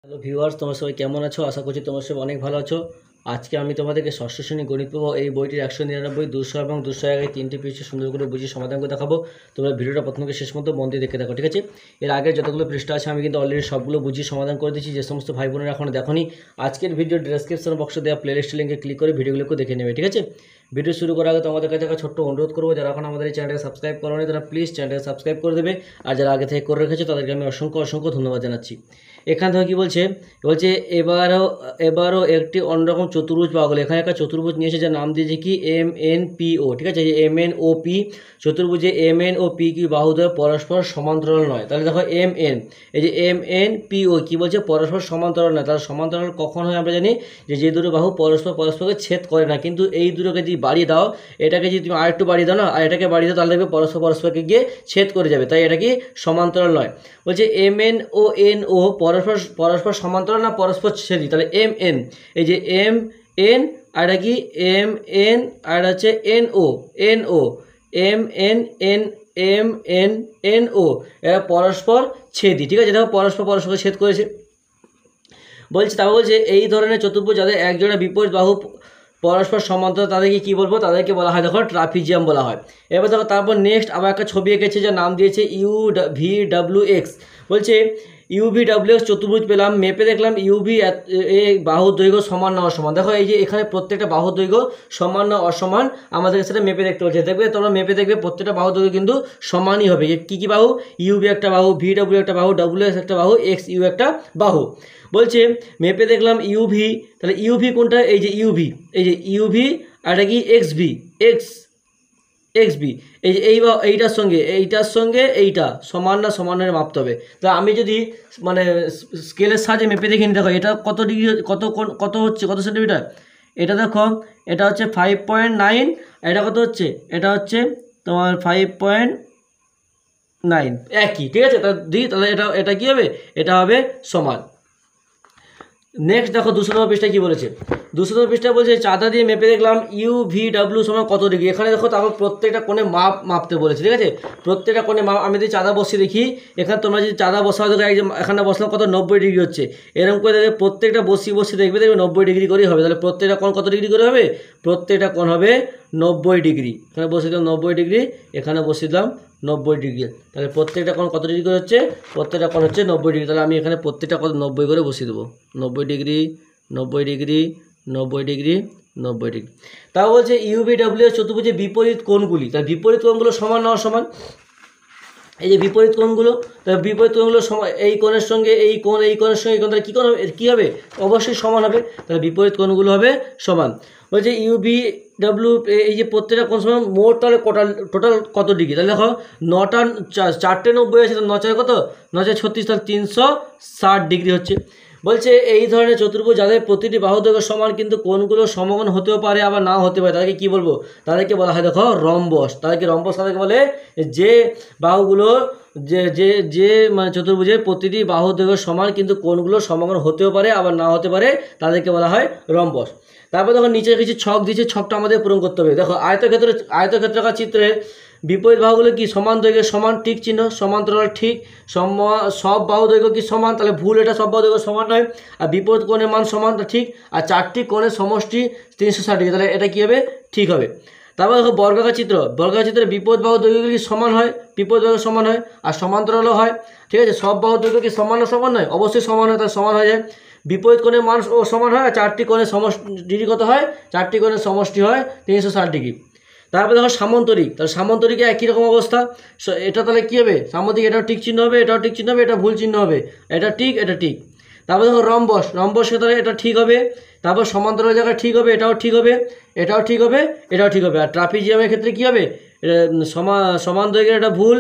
Hello viewers, তোমরা সবাই কেমন আছো? আশা করছি তোমরা সবাই অনেক ভালো আছো। আজকে আমি তোমাদেরকে ষষ্ঠ শ্রেণী গণিত প্রবাহ এই বইটির 199, 200 এবং 201 তিনটি পৃষ্ঠে সুন্দর করে বুঝিয়ে সমাধান করে দেখাবো। তোমরা ভিডিওটা প্রথম থেকে শেষ পর্যন্ত মন দিয়ে দেখে দেখো, ঠিক আছে? এর আগে যতগুলো পৃষ্ঠা আছে আমি কিন্তু অলরেডি সবগুলো বুঝিয়ে সমাধান করে দিচ্ছি। যে সমস্ত ভাই বোনেরা এখনো দেখোনি, আজকের ভিডিও ডেসক্রিপশন বক্সে দেওয়া প্লেলিস্ট লিঙ্কে ক্লিক করে ভিডিওগুলোকে দেখে নেবে, ঠিক আছে? ভিডিও শুরু করার আগে তোমাদের কাছে একটা ছোট্ট অনুরোধ করবো, যারা এখন আমাদের এই চ্যানেলটাকে সাবস্ক্রাইব করোনি তারা প্লিজ চ্যানেলটাকে সাবস্ক্রাইব করে দেবে। আর যারা আগে থেকে করে রেখেছে তাদেরকে আমি অসংখ্য ধন্যবাদ জানাচ্ছি। এখান থেকে কী বলছে এবারও একটি অন্যরকম চতুর্ভুজ পাওয়া গেল। এখানে একটা চতুর্ভুজ নিয়েছে যার নাম দিয়েছে কি MNPO, ঠিক আছে? এই MNOP চতুর্ভুজে MN ও P কি বাহুদ্বয় পরস্পর সমান্তরাল নয়। তাহলে দেখো MN, এই যে MNPO কি বলছে? পরস্পর সমান্তরাল নয়। তাহলে সমান্তরাল কখন হয় আমরা জানি যে দুটো বাহু পরস্পরকে ছেদ করে না। কিন্তু এই দুটোকে যদি বাড়িয়ে দাও, এটাকে যদি তুমি আরেকটু বাড়িয়ে দাও না, আর এটাকে বাড়িয়ে দাও, তাহলে দেখবে পরস্পরকে গিয়ে ছেদ করে যাবে। তাই এটা কি সমান্তরাল নয়। বলছে MN ও NO পরস্পর সমান্তরাল না পরস্পর ছেদি। তাহলে MN, এই যে MN আর এটা কি MN আর হচ্ছে NO MN এরা পরস্পর ছেদি, ঠিক আছে? দেখো পরস্পরকে ছেদ করেছে। বলছে তারপর বলছে এই ধরনের চতুর্ভুজ যাদের একজোড়া বিপরীত বাহু পরস্পর সমান্তরাল তাদেরকে কী বলবো? তাদেরকে বলা হয় দেখো ট্রাপিজিয়াম বলা হয়। এবার দেখো তারপর নেক্সট আবার একটা ছবি এঁকেছে যার নাম দিয়েছে UVWX। বলছে UVWX চতুর্ভুজ পেলাম, মেপে দেখলাম UV বাহুর দৈর্ঘ্য সমান না অসমান। দেখো এই যে এখানে প্রত্যেকটা বাহুর দৈর্ঘ্য সমান না অসমান আমাদেরকে সেটা মেপে দেখতে বলছে। দেখবে তোমরা মেপে দেখবে প্রত্যেকটা বাহুর দৈর্ঘ্য কিন্তু সমানই হবে। কী কী বাহু? UV একটা বাহু, VW একটা বাহু, WX একটা বাহু, XU একটা বাহু। বলছে মেপে দেখলাম UV, তাহলে UV কোনটা? এই যে UV, এই যে UV আর এটা কি XB, এই যে এইটার সঙ্গে এইটা সমান না সমানের মাপতে হবে। তা আমি যদি মানে স্কেলের সাহায্যে মেপে দেখে নিই, দেখো এটা কত ডিগ্রি, কত হচ্ছে, কত সেন্টিমিটার? এটা দেখো এটা হচ্ছে 5.9, এটা কত হচ্ছে? এটা হচ্ছে তোমার 5.9, একই, ঠিক আছে? তাহলে এটা কী হবে? এটা হবে সমান। নেক্সট দেখো 200 নম্বর পৃষ্ঠায় কী বলেছে? 200 নম্বর পৃষ্ঠায় বলছে চাঁদা দিয়ে মেপে দেখলাম UVW সমান কত ডিগ্রি। এখানে দেখো তারপর প্রত্যেকটা কোণে মাপতে বলেছে, ঠিক আছে? প্রত্যেকটা কোণে আমি যদি চাঁদা বসিয়ে দেখি, এখানে তোমরা যদি চাঁদা বসাও দেখো এখানে বসলাম কত 90 ডিগ্রি হচ্ছে। এরকম করে দেখবে প্রত্যেকটা বসিয়ে দেখবে 90 ডিগ্রি করেই হবে। তাহলে প্রত্যেকটা কোণ কত ডিগ্রি করে হবে? প্রত্যেকটা কোণ হবে 90 ডিগ্রি। এখানে বসিয়ে দিলাম 90 ডিগ্রি, এখানে বসিয়ে দিলাম 90 ডিগ্রি। তাহলে প্রত্যেকটা কোণ কত ডিগ্রি করে হচ্ছে? প্রত্যেকটা কোণ হচ্ছে 90 ডিগ্রি। তাহলে আমি এখানে প্রত্যেকটা কত 90 করে বসিয়ে দেবো। 90 ডিগ্রি, 90 ডিগ্রি, 90 ডিগ্রি, 90 ডিগ্রি। তাও বলছে UVW চতুর্ভুজের বিপরীত কোণগুলি, তাহলে বিপরীত কোণগুলো সমান না অসমান? এই যে বিপরীত কোণগুলো, তাহলে বিপরীত কোণগুলো সমান, এই কোণের সঙ্গে এই কোণ, এই কোণের সঙ্গে এই কোণ, তাহলে কী হবে? অবশ্যই সমান হবে। তাহলে বিপরীত কোণগুলো হবে সমান। বলছে UVW এই যে প্রত্যেকটা কোণ সমান, মোট তাহলে টোটাল কত ডিগ্রি? তাহলে দেখো 4টে 90 আছে, 9 কত? 9 36, তাহলে 360 ডিগ্রি হচ্ছে। বলছে এই ধরনের চতুর্ভুজ যাদের প্রতিটি বাহু দৈর্ঘ্য সমান কিন্তু কোণগুলো সমকোণ হতেও পারে আবার নাও হতে পারে, তাদেরকে কী বলবো? তাদেরকে বলা হয় দেখো রম্বস। তাদেরকে বলে যে বাহুগুলো যে মানে চতুর্ভুজের প্রতিটি বাহু দৈর্ঘ্য সমান কিন্তু কোণগুলো সমকোণ হতেও পারে আবার নাও হতে পারে, তাদেরকে বলা হয় রম্বস। তারপর দেখো নিচে কিছু ছক দিয়েছে, ছকটা আমাদের পূরণ করতে হবে। দেখো আয়তক্ষেত্রাকার চিত্রে বিপরীত বাহুগুলো কি সমান দৈর্ঘ্যের সমান, টিক চিহ্ন। সমান্তরাল ঠিক, সব বাহু দৈর্ঘ্য কি সমান? তাহলে ভুল, এটা সব বাহু দৈর্ঘ্য সমান নয়। আর বিপরীত কোণের মান সমান, ঠিক। আর 4টি কোণের সমষ্টি 360 ডিগ্রি, তাহলে এটা কী হবে? ঠিক হবে। তারপর দেখো বর্গাকার চিত্রে বিপরীত বাহু দৈর্ঘ্য কি সমান হয়? বিপরীত বাহু সমান হয় আর সমান্তরালও হয়, ঠিক আছে? সব বাহু দৈর্ঘ্য কি সমান না সমান নয়? অবশ্যই সমান হয়, তাহলে সমান হয়ে যায়। বিপরীত কোণের মান ও সমান হয় আর 4টি কোণের ডিগ্রি কত হয়? 4টি কোণের সমষ্টি হয় 360 ডিগ্রি। তারপরে দেখো সামান্তরিক, তাহলে সামান্তরিকে একই রকম অবস্থা। এটা তাহলে কী হবে? সামান্তরিক এটাও ঠিক চিহ্ন হবে, এটাও ঠিক চিহ্ন হবে, এটা ভুল চিহ্ন হবে, এটা ঠিক, এটা ঠিক। তারপর দেখো রম্বস তাহলে এটা ঠিক হবে। তারপর সমান্তরাল জায়গায় ঠিক হবে, এটাও ঠিক হবে, এটাও ঠিক হবে, এটাও ঠিক হবে। আর ট্রাপিজিয়ামের ক্ষেত্রে কী হবে? সমান দৈর্ঘ্যের এটা ভুল,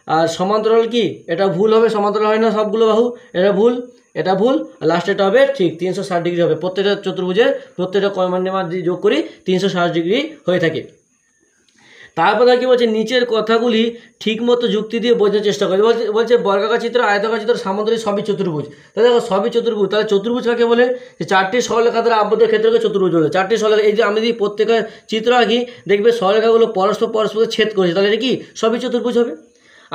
আর সমান্তরাল কি এটা ভুল হবে, সমান্তরাল হয় না সবগুলো বাহু, এটা ভুল, এটা ভুল, আর লাস্টে এটা হবে ঠিক। 360 ডিগ্রি হবে। প্রত্যেকটা চতুর্ভুজের প্রত্যেকটা কর্মান্যের মান যোগ করি 360 ডিগ্রি হয়ে থাকে। তারপর কি বলছে? নিচের কথাগুলি ঠিকমতো যুক্তি দিয়ে বোঝার চেষ্টা করে। বলছে বর্গাকার চিত্র, আয়তাকার চিত্র, সামান্তরিক সবই চতুর্ভুজ। তাহলে দেখো সবই চতুর্ভুজ। তাহলে চতুর্ভুজ কাকে বলে? যে 4টি সরলরেখা দ্বারা আবদ্ধ ক্ষেত্রকে চতুর্ভুজ বলে। 4টি সরলরেখা, এই যে আমি যদি প্রত্যেকের চিত্র আঁকি দেখবে সরলরেখাগুলো পরস্পরকে ছেদ করেছে, তাহলে এটা কি সবই চতুর্ভুজ হবে।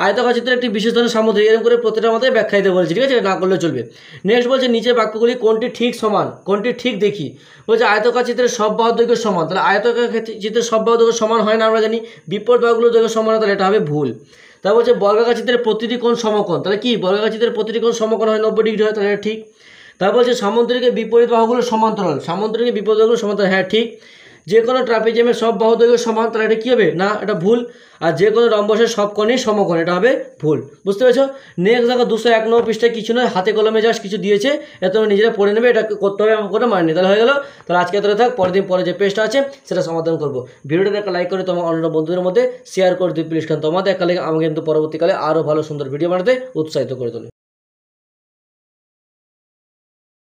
আয়তাকার চিত্রের একটি বিশেষ ধরনের সামুদ্রিক, এরকম করে প্রতিটা মতে ব্যাখ্যা দিতে বলেছে, ঠিক আছে, না করলে চলবে। নেক্সট বলছে নিচে বাক্যগুলি কোনটি ঠিক সমান, কোনটি ঠিক দেখি। বলছে আয়তাকার চিত্রের সব বাহুর দৈর্ঘ্য সমান, তাহলে আয়তাকার চিত্রের সব বাহুর দৈর্ঘ্য সমান হয় না, আমরা জানি। বিপরীত বাহুগুলোর দৈর্ঘ্য সমান, তাহলে এটা হবে ভুল। তারপর বলছে বর্গাকার চিত্রের প্রতিটি কোণ সমকোণ, তাহলে কি বর্গাকার চিত্রের প্রতিটি কোণ সমকোণ হয়, 90 ডিগ্রি হয়, তাহলে এটা ঠিক। তারপর বলছে সামুদ্রিকের বিপরীত বাহুগুলো সমান্তরাল, সামুদ্রিকের বিপরীত বাহুগুলো সমান্তরাল, হ্যাঁ ঠিক। যে কোনো ট্রাপিজিয়ামের সব বাহু দৈর্ঘ্য সমান, তাহলে এটা কী হবে, না এটা ভুল। আর যে কোনো রম্বসের সব কোণই সমকোণ, এটা হবে ভুল। বুঝতে পেরেছো? নেক্সট দেখো 201 নম্বর পৃষ্ঠায় কিছু নয়, হাতে কলমে জাস্ট কিছু দিয়েছে, এটা তোমরা নিজেরা পড়ে নেবে, এটা করতে হবে আমাকে করে মানিয়ে, তাহলে হয়ে গেল। তাহলে আজকে এতটা থাক, পরের দিন পরে যে পেজটা আছে সেটা সমাধান করবো। ভিডিওটাতে একটা লাইক করে তোমার অন্য বন্ধুদের মধ্যে শেয়ার করে দিই প্লিজ, কারণ তোমাদের একটা লাইক আমাকে কিন্তু পরবর্তীকালে আরও ভালো সুন্দর ভিডিও বানাতে উৎসাহিত করে তোলে।